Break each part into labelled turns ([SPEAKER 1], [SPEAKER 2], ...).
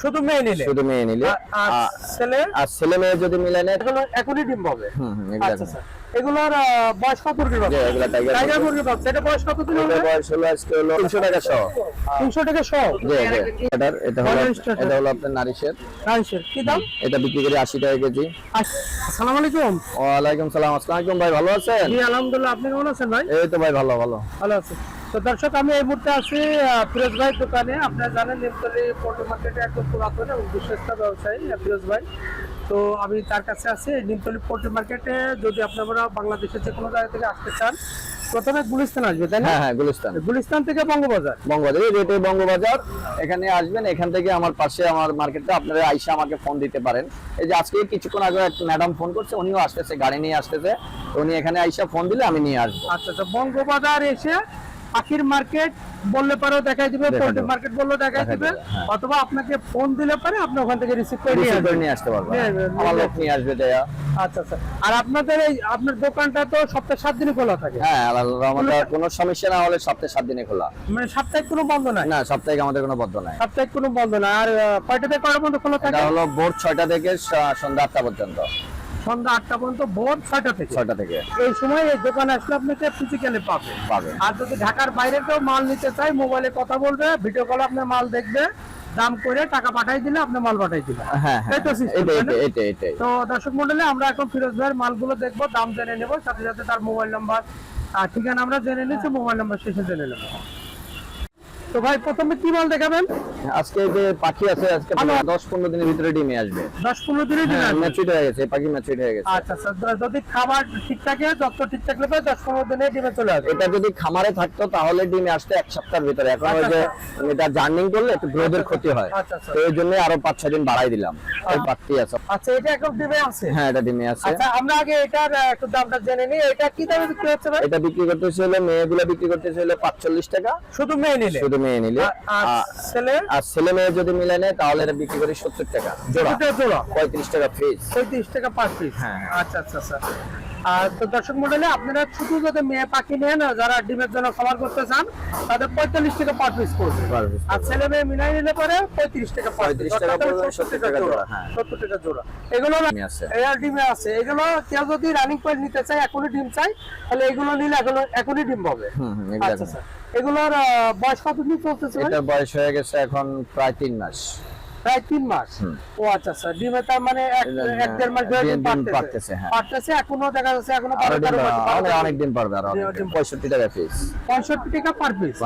[SPEAKER 1] শুধু মেয়ে নিলে,
[SPEAKER 2] শুধু মেয়ে নিলে।
[SPEAKER 1] আর ছেলে,
[SPEAKER 2] আর ছেলে মেয়ে যদি মিলে নেয়
[SPEAKER 1] এগুলো এখনই ডিম পাবে।
[SPEAKER 2] এগুলা
[SPEAKER 1] আচ্ছা, এগুলোর বয়স কত মুরগির বাচ্চা?
[SPEAKER 2] এগুলা
[SPEAKER 1] টাইগার মুরগির বাচ্চা, এটা বয়স কত দিন হবে?
[SPEAKER 2] বয়স হলো আজকে হলো 300 টাকা শ।
[SPEAKER 1] 300 টাকা শ।
[SPEAKER 2] এটা হলো আপনার নারিশের।
[SPEAKER 1] নারিশের কি দাম?
[SPEAKER 2] এটা বিক্রি করি 80 টাকা কেজি।
[SPEAKER 1] আসসালামু আলাইকুম।
[SPEAKER 2] ওয়ালাইকুম সালাম। আসসালামু আলাইকুম ভাই, ভালো আছেন?
[SPEAKER 1] জি আলহামদুলিল্লাহ, আপনি কেমন আছেন ভাই?
[SPEAKER 2] এই তো ভাই ভালো ভালো
[SPEAKER 1] ভালো আছি। তো দর্শক, আমি এই মুহূর্তে আছি ফিরোজ ভাই দোকানে। আপনারা জানেন নিমতলী পল্টু মার্কেটে একদম পুরাতন এবং বিশ্বস্ত ব্যবসায়ী ফিরোজ ভাই। তো আমি তার কাছে আছি নিমতলী পল্টু মার্কেটে। যদি আপনারা বাংলাদেশের যে কোনো জায়গা থেকে আসতে চান, প্রথমে গুলিস্তান আসবে, তাই না?
[SPEAKER 2] হ্যাঁ হ্যাঁ, গুলিস্তান।
[SPEAKER 1] গুলিস্তান থেকে বঙ্গবাজার।
[SPEAKER 2] বঙ্গবাজার, এই রেটে বঙ্গবাজার। এখানে আসবেন, এখান থেকে আমার পাশে আমার মার্কেটটা, আপনারা আইসা আমাকে ফোন দিতে পারেন। এই যে আজকে কিছুক্ষণ আগে এক ম্যাডাম ফোন করছে, উনিও আসতেছে, গাড়ি নিয়ে আসতেছে। উনি এখানে আইসা ফোন দিলে আমি নিয়ে আসবো।
[SPEAKER 1] আচ্ছা, তো বঙ্গবাজার এসে পাখির মার্কেট বললে পারেও দেখাই দিবে, পোল্ট্রি মার্কেট বললেও দেখাই দিবে, অথবা আপনাকে ফোন দিলে পারে আপনি ওখান থেকে রিসিভ করে
[SPEAKER 2] নিয়ে আসতে পারবেন। আমার লোক নিয়ে আসবে দেয়া।
[SPEAKER 1] আচ্ছা আচ্ছা। আর আপনাদের এই আপনার দোকানটা তো সপ্তাহে 7 দিনই খোলা থাকে?
[SPEAKER 2] হ্যাঁ, আমাদের কোনো সমস্যা না হলে সপ্তাহে 7 দিনে খোলা।
[SPEAKER 1] মানে সাপ্তাহিক কোনো বন্ধ নাই?
[SPEAKER 2] না, সাপ্তাহিক আমাদের কোনো বন্ধ নাই।
[SPEAKER 1] সাপ্তাহিক কোনো বন্ধ না। আর কয়টা থেকে কয়টা পর্যন্ত খোলা থাকে?
[SPEAKER 2] এটা হলো ভোর 6টা থেকে সন্ধ্যা 8টা পর্যন্ত।
[SPEAKER 1] সন্ধ্যা 8টা পর্যন্ত, ভোর 6টা থেকে।
[SPEAKER 2] 6টা থেকে
[SPEAKER 1] এই সময় এই দোকানে আসলে আপনাকে ফিজিক্যালি পাবে। আর যদি ঢাকার বাইরে কেউ মাল নিতে চায়, মোবাইলে কথা বলবে, ভিডিও কলে আপনার মাল দেখবে, দাম করে টাকা পাঠাই দিলে আপনি মাল পাঠাই দিবেন।
[SPEAKER 2] হ্যাঁ,
[SPEAKER 1] এই তো সিস্টেম।
[SPEAKER 2] এটাই।
[SPEAKER 1] তো দর্শক মণ্ডলী, আমরা এখন ফিরোজ ভাইয়ের মালগুলো দেখবো, দাম জেনে নেব, সাথে সাথে তার মোবাইল নাম্বার আর ঠিকানা আমরা জেনে নিচ্ছি, মোবাইল নাম্বার শেষে জেনে নেব। তো ভাই, প্রথমে কি মাল দেখাবেন?
[SPEAKER 2] আজকে যে পাখি আছে, আজকে 10-15 দিনের ভিতরে ডিমে আসবে।
[SPEAKER 1] 10-15 দিনের ডিমে আসবে?
[SPEAKER 2] ম্যাচুরিটি হয়ে গেছে, পাখি ম্যাচুরিটি হয়ে গেছে।
[SPEAKER 1] আচ্ছা আচ্ছা। যদি খাবার ঠিক থাকে, যত ঠিক থাকলে 10-15 দিনে ডিমে চলে আসবে।
[SPEAKER 2] এটা যদি খামারে থাকতো তাহলে ডিমে আসতে 1 সপ্তাহের ভিতরে। এখন ওই যে এটা জার্নিং করলে একটু গ্রোথের ক্ষতি হয়, তো এই জন্য আরো 5-6 দিন বাড়াই দিলাম। এই পাখি আছে।
[SPEAKER 1] আচ্ছা, এটা এখন ডিমে আছে?
[SPEAKER 2] হ্যাঁ, এটা ডিমে আছে।
[SPEAKER 1] আচ্ছা, আমরা আগে এটার একটু দামটা জেনে নিই। এটা কি দামে বিক্রি হচ্ছে ভাই?
[SPEAKER 2] এটা বিক্রি করতেছে হলো, মেয়েগুলো বিক্রি করতেছে হলো 45 টাকা।
[SPEAKER 1] শুধু মেয়ে নিলে?
[SPEAKER 2] শুধু মেয়ে নিলে। আর ছেলে মেয়ে যদি মিলে নেয় তাহলে এটা বিক্রি করি 70 টাকা জোড়া। 35 টাকা পিস।
[SPEAKER 1] 35 টাকা পার পিস।
[SPEAKER 2] হ্যাঁ।
[SPEAKER 1] আচ্ছা আচ্ছা আচ্ছা। আর তো দর্শক মণ্ডলী, আপনারা শুধু যদি মেয়ে পাখি নেন, যারা ডিমের জন্য খাবার করতে চান, তাদের 45 টাকা পার পিস পড়বে। আর ছেলে মেয়ে মিলাই নিলে পরে 35 টাকা পার পিস।
[SPEAKER 2] 70 টাকা জোড়া। হ্যাঁ,
[SPEAKER 1] 70 টাকা জোড়া। এগুলো এয়ার ডিমে আছে। এগুলো কেউ যদি রানিং করে নিতে চায়, এখনই ডিম চাই, তাহলে এগুলো নিলে এখনই ডিম পাবে। আচ্ছা আচ্ছা। এগুলোর বয়স কতদিন চলতেছে?
[SPEAKER 2] এটা বয়স হয়ে গেছে এখন প্রায় 3 মাস।
[SPEAKER 1] প্রায় 3 মাস। ও আচ্ছা আচ্ছা। ডিমে তার মানে 1-1.5 মাস ধরে ডিম পারতেছে। পারতেছে, এখনো দেখা যাচ্ছে এখনো
[SPEAKER 2] অনেক দিন পারবে। আর 65 টাকা পিস।
[SPEAKER 1] 65 টাকা পার পিস।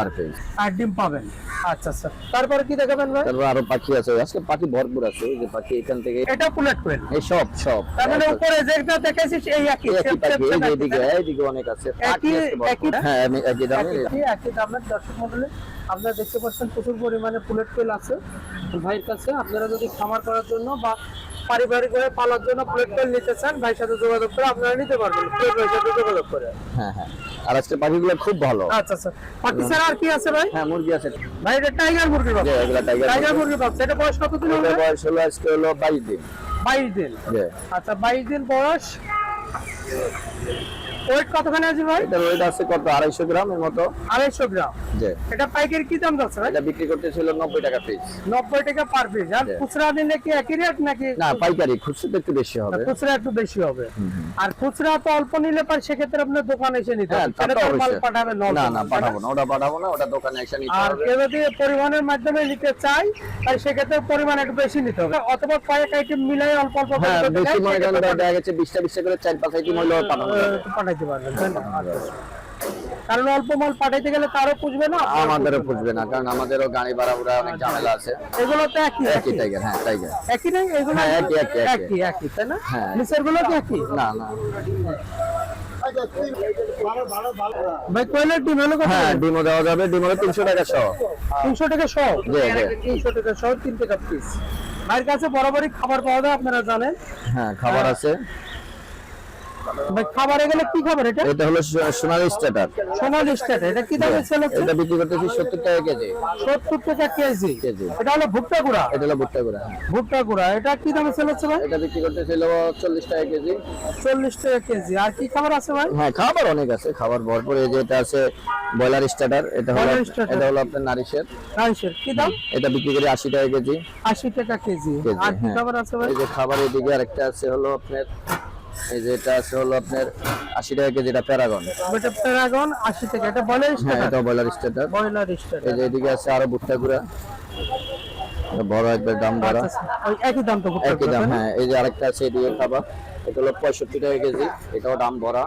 [SPEAKER 1] আর ডিম পাবেন। আচ্ছা আচ্ছা। তারপরে কি দেখাবেন ভাই?
[SPEAKER 2] তারপর আরো পাখি আছে, আজকে পাখি ভরপুর আছে। এই যে পাখি এখান থেকে,
[SPEAKER 1] এটা পুলেট কোয়েল।
[SPEAKER 2] এই সব
[SPEAKER 1] তার মানে উপরে যেটা দেখাইছিস এই একই
[SPEAKER 2] পাখি। এইদিকে অনেক আছে। হ্যাঁ, আমি একই
[SPEAKER 1] দামের। দর্শক মণ্ডলী, আপনারা দেখতে পাচ্ছেন প্রচুর পরিমাণে পুলেট কোয়েল আছে ভাইয়ের কাছে। আপনারা যদি খামার করার জন্য বা পারিবারিক ভাবে পালার জন্য প্লেট কোয়েল নিতে চান, ভাইয়ের সাথে যোগাযোগ করে আপনারা নিতে পারবেন। প্লেট ভাইয়ের সাথে যোগাযোগ করে।
[SPEAKER 2] হ্যাঁ হ্যাঁ। আর আজকে পাখিগুলো খুব ভালো।
[SPEAKER 1] আচ্ছা আচ্ছা। পাখি ছাড়া আর কি আছে ভাই?
[SPEAKER 2] হ্যাঁ, মুরগি আছে
[SPEAKER 1] ভাই। এটা টাইগার মুরগির বাচ্চা?
[SPEAKER 2] এগুলা
[SPEAKER 1] টাইগার মুরগির বাচ্চা। এটা বয়স কত দিন হবে?
[SPEAKER 2] বয়স হলো আজকে হলো 22 দিন।
[SPEAKER 1] 22 দিন। আচ্ছা, 22 দিন বয়স। ওয়েট কতখানি আছে ভাই?
[SPEAKER 2] এটা ওয়েট আছে কত, 250 গ্রামের মতো।
[SPEAKER 1] 250 গ্রাম। জি। এটা পাইকারি কি দাম যাচ্ছে ভাই?
[SPEAKER 2] এটা বিক্রি করতেছিল 90 টাকা পিস।
[SPEAKER 1] 90 টাকা পার পিস। আর খুচরা দিলে কি একই রেট নাকি?
[SPEAKER 2] না, পাইকারি। খুচরা একটু বেশি হবে।
[SPEAKER 1] খুচরা একটু বেশি হবে। আর খুচরা তো অল্প নিলে পার, সেক্ষেত্রে আপনার দোকানে এসে নিতে হবে।
[SPEAKER 2] সেটা তো
[SPEAKER 1] মাল পাঠাবেন?
[SPEAKER 2] না, পাঠাবো না। ওটা দোকানে এসে নিতে হবে।
[SPEAKER 1] আর কেউ যদি পরিবহনের মাধ্যমে নিতে চায়, তাহলে সেক্ষেত্রে পরিমাণ একটু বেশি নিতে হবে, অথবা কয়েক আইটেম মিলাই অল্প অল্প করে
[SPEAKER 2] বেশি মনে করেন দেখা গেছে 20টা করে 4-5 আইটেম হলো
[SPEAKER 1] পাঠাইতে পারবেন। কারণ অল্প মাল পাঠাইতে গেলে তারও পুষবে না,
[SPEAKER 2] আমাদেরও পুষবে না, কারণ আমাদেরও গাড়ি ভাড়া অনেক ঝামেলা আছে।
[SPEAKER 1] এগুলো তো একই
[SPEAKER 2] টাইগার। হ্যাঁ, টাইগার
[SPEAKER 1] একই না? এগুলো একই তাই না? নিচের গুলো কি একই?
[SPEAKER 2] না।
[SPEAKER 1] ভাই, কোয়েলের ডিম হলো কত?
[SPEAKER 2] হ্যাঁ, ডিমও দেওয়া যাবে। ডিম হলো 300 টাকা শ।
[SPEAKER 1] 300 টাকা শ? 300 টাকা শ, 3 টাকা পিস। ভাইয়ের কাছে বরাবরই খাবার পাওয়া যায়, আপনারা জানেন।
[SPEAKER 2] হ্যাঁ, খাবার আছে।
[SPEAKER 1] ভাই খাবার এগুলো কি খাবার এটা?
[SPEAKER 2] এটা হলো সোনালী স্টার্টার।
[SPEAKER 1] সোনালী স্টার্টার, এটা কি দামে সেল হচ্ছে?
[SPEAKER 2] এটা বিক্রি করতেছি 70 টাকা কেজি।
[SPEAKER 1] 70 টাকা কেজি।
[SPEAKER 2] কেজি।
[SPEAKER 1] এটা হলো ভুট্টা গুঁড়া।
[SPEAKER 2] এটা হলো ভুট্টা গুঁড়া।
[SPEAKER 1] ভুট্টা গুঁড়া, এটা কি দামে সেল হচ্ছে ভাই?
[SPEAKER 2] এটা বিক্রি করতেছিল 40 টাকা কেজি।
[SPEAKER 1] 40 টাকা কেজি। আর কি খাবার আছে ভাই?
[SPEAKER 2] হ্যাঁ, খাবার অনেক আছে, খাবার ভরপুর। এই যে এটা আছে ব্রয়লার স্টার্টার, এটা হলো
[SPEAKER 1] ব্রয়লার starter।
[SPEAKER 2] এটা হলো আপনার নারিশের।
[SPEAKER 1] রাইসের কি দাম?
[SPEAKER 2] এটা বিক্রি করি 80 টাকা কেজি।
[SPEAKER 1] 80 টাকা কেজি।
[SPEAKER 2] কেজি,
[SPEAKER 1] আর কি
[SPEAKER 2] হ্যাঁ।
[SPEAKER 1] খাবার আছে ভাই?
[SPEAKER 2] এই যে খাবার এদিকে আরেকটা আছে হলো আপনার, এই যে এটা আছে হলো আপনার 80 টাকা কেজি, এটা প্যারাগন।
[SPEAKER 1] এটা প্যারাগন 80 টাকা। এটা ব্রয়লার
[SPEAKER 2] হ্যাঁ,
[SPEAKER 1] স্টার্টার।
[SPEAKER 2] এটা ব্রয়লার স্টার্টার।
[SPEAKER 1] ব্রয়লার
[SPEAKER 2] এই
[SPEAKER 1] স্টার্টার।
[SPEAKER 2] যে এদিকে আছে আরো ভুট্টা গুঁড়া, এটা বড় একবার দাম ভরা।
[SPEAKER 1] আচ্ছা, ওই একই দাম তো ভুট্টা
[SPEAKER 2] একই দাম,
[SPEAKER 1] গুঁড়া, তাই না?
[SPEAKER 2] হ্যাঁ। এই যে আরেকটা আছে এদিকে খাবার, এটা হলো 65 টাকা কেজি, এটাও দাম ভরা।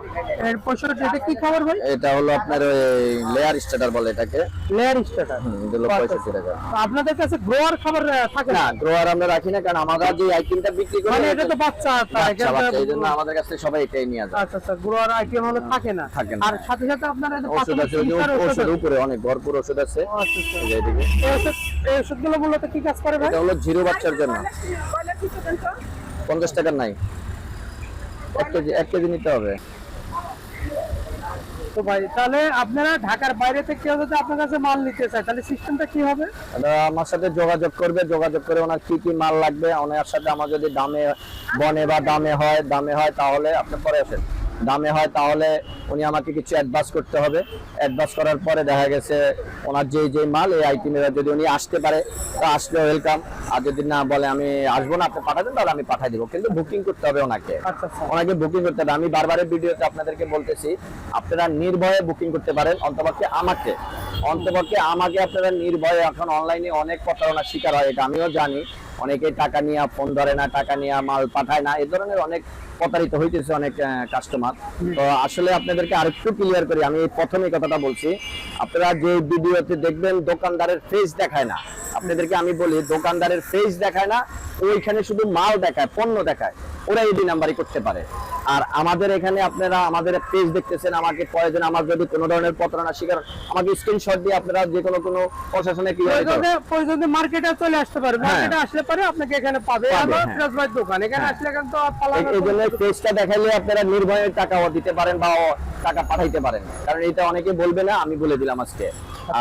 [SPEAKER 1] এর 65, এটা কি খাবার ভাই?
[SPEAKER 2] এটা হলো আপনার ওই লেয়ার স্টার্টার বলে এটাকে।
[SPEAKER 1] Layer starter.
[SPEAKER 2] এটা হলো 65 টাকা।
[SPEAKER 1] তো আপনাদের কাছে গ্রোয়ার খাবার থাকে
[SPEAKER 2] না,
[SPEAKER 1] না?
[SPEAKER 2] গ্রোয়ার আমরা রাখি না, কারণ আমরা যে আইটেমটা বিক্রি করি
[SPEAKER 1] মানে এটা তো বাচ্চা, তাই
[SPEAKER 2] বাচ্চা, এই জন্য আমাদের কাছে সবাই এটাই নিয়ে যায়।
[SPEAKER 1] আচ্ছা আচ্ছা, গ্রোয়ার আইটেম হলে থাকে না।
[SPEAKER 2] থাকে না।
[SPEAKER 1] আর সাথে সাথে আপনারা এই যে
[SPEAKER 2] ওষুধ
[SPEAKER 1] পাশাপাশি
[SPEAKER 2] আছে, ওই যে
[SPEAKER 1] চিকিৎসার ওষুধ
[SPEAKER 2] ওষুধের
[SPEAKER 1] আছে।
[SPEAKER 2] উপরে অনেক ভরপুর ওষুধ আছে।
[SPEAKER 1] আচ্ছা আচ্ছা।
[SPEAKER 2] এই যে এদিকে।
[SPEAKER 1] এই ওষুধগুলো মূলত কি কাজ করে ভাই?
[SPEAKER 2] এটা হলো জিরো বাচ্চার জন্য। 50 টাকার নাই, 1 কেজি নিতে হবে।
[SPEAKER 1] তো ভাই তাহলে আপনারা ঢাকার বাইরে থেকে কেউ যদি আপনার কাছে মাল নিতে চায়, তাহলে সিস্টেমটা কি হবে?
[SPEAKER 2] এটা আমার সাথে যোগাযোগ করবে, যোগাযোগ করে ওনার কি কি মাল লাগবে, ওনার সাথে আমার যদি দামে বনে বা দামে হয় তাহলে আপনি পরে আসেন। দামে হয় তাহলে উনি আমাকে কিছু অ্যাডভান্স করতে হবে। অ্যাডভান্স করার পরে দেখা গেছে ওনার যে মাল এই আইটেমের যদি উনি আসতে পারে তা আসলে ওয়েলকাম, আর যদি না বলে আমি আসবো না, আপনি পাঠাবেন, তাহলে আমি পাঠাই দিব। কিন্তু বুকিং করতে হবে ওনাকে।
[SPEAKER 1] আচ্ছা আচ্ছা।
[SPEAKER 2] ওনাকে বুকিং করতে হবে। আমি বারবারের ভিডিওতে আপনাদেরকে বলতেছি, আপনারা নির্ভয়ে বুকিং করতে পারেন। অন্তপক্ষে আমাকে আপনারা নির্ভয়ে, এখন অনলাইনে অনেক প্রতারণার শিকার হয়, এটা আমিও জানি। অনেকে টাকা নিয়ে ফোন ধরে না, টাকা নিয়ে মাল পাঠায় না, এই ধরনের অনেক প্রতারিত হইতেছে অনেক কাস্টমার। তো আসলে আপনাদেরকে আরেকটু ক্লিয়ার করি, আমি প্রথমে কথাটা বলছি, আপনারা যে ভিডিওতে দেখবেন দোকানদারের ফেস দেখায় না। আপনাদেরকে আমি বলি, দোকানদারের ফেস দেখায় না, ওইখানে শুধু মাল দেখায়, পণ্য দেখায়, ওরা এই 2 নাম্বারই করতে পারে। আর আমাদের এখানে আপনারা আমাদের পেজ দেখতেছেন, আমাকে প্রয়োজন আমার যদি কোনো ধরনের প্রতারণার শিকার, আমাকে স্ক্রিনশট দিয়ে আপনারা যে কোনো প্রশাসনে
[SPEAKER 1] প্রয়োজনে মার্কেটে চলে আসতে পারে। মার্কেটে আসলে পরে আপনাকে এখানে পাবে। আমার
[SPEAKER 2] হ্যাঁ।
[SPEAKER 1] ফিরোজ ভাই দোকান, এখানে আসলে এখন তো পালানোর
[SPEAKER 2] এই জন্য
[SPEAKER 1] কোনো-
[SPEAKER 2] পেজটা দেখাইলে আপনারা নির্ভয়ে টাকাও দিতে পারেন বা টাকা পাঠাইতে পারেন, কারণ এটা অনেকে বলবে না, আমি বলে দিলাম আজকে।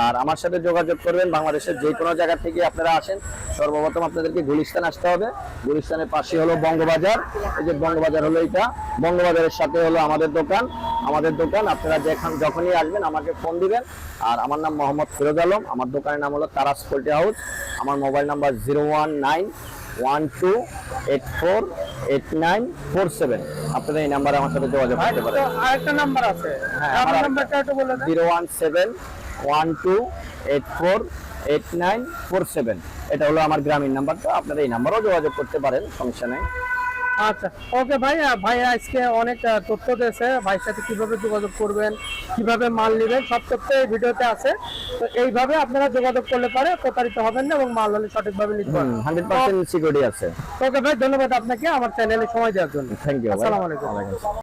[SPEAKER 2] আর আমার সাথে যোগাযোগ করবেন, বাংলাদেশের যে কোনো জায়গা থেকে আপনারা আসেন। সর্বপ্রথম আপনাদেরকে গুলিস্তান আসতে হবে। গুলিস্তানের পাশে হলো বঙ্গবাজার, এই যে বঙ্গবাজার হলো এটা, বঙ্গবাজারের সাথে হলো আমাদের দোকান। আপনারা যখনই আসবেন আমাকে ফোন দিবেন। আর আমার নাম মোহাম্মদ ফিরোজ আলম, আমার দোকানের নাম হলো তারাস পোল্ট্রি হাউস। আমার মোবাইল নাম্বার 01912848947। আপনারা এই নাম্বারে আমার সাথে যোগাযোগ করতে পারেন।
[SPEAKER 1] আরেকটা নাম্বার আছে,
[SPEAKER 2] হ্যাঁ,
[SPEAKER 1] আমার নাম্বারটা একটু বলে দেন।
[SPEAKER 2] 01712848947। এটা হলো আমার গ্রামীণ নাম্বারটা, আপনারা এই নাম্বারেও যোগাযোগ করতে পারেন, সমস্যা নেই।
[SPEAKER 1] আচ্ছা, ওকে ভাই। ভাই আজকে অনেক তথ্য দিয়েছে, ভাইয়ের সাথে কিভাবে যোগাযোগ করবেন, কিভাবে মাল নেবেন, সব তথ্য এই ভিডিওতে আছে। তো এইভাবে আপনারা যোগাযোগ করলে পারে প্রতারিত হবেন না এবং মাল হলে সঠিকভাবে নিতে পারবেন।
[SPEAKER 2] 100% সিকিউরিটি আছে।
[SPEAKER 1] ওকে ভাই, ধন্যবাদ আপনাকে আমার চ্যানেলে সময় দেওয়ার জন্য।
[SPEAKER 2] Thank you.
[SPEAKER 1] আসসালামু আলাইকুম।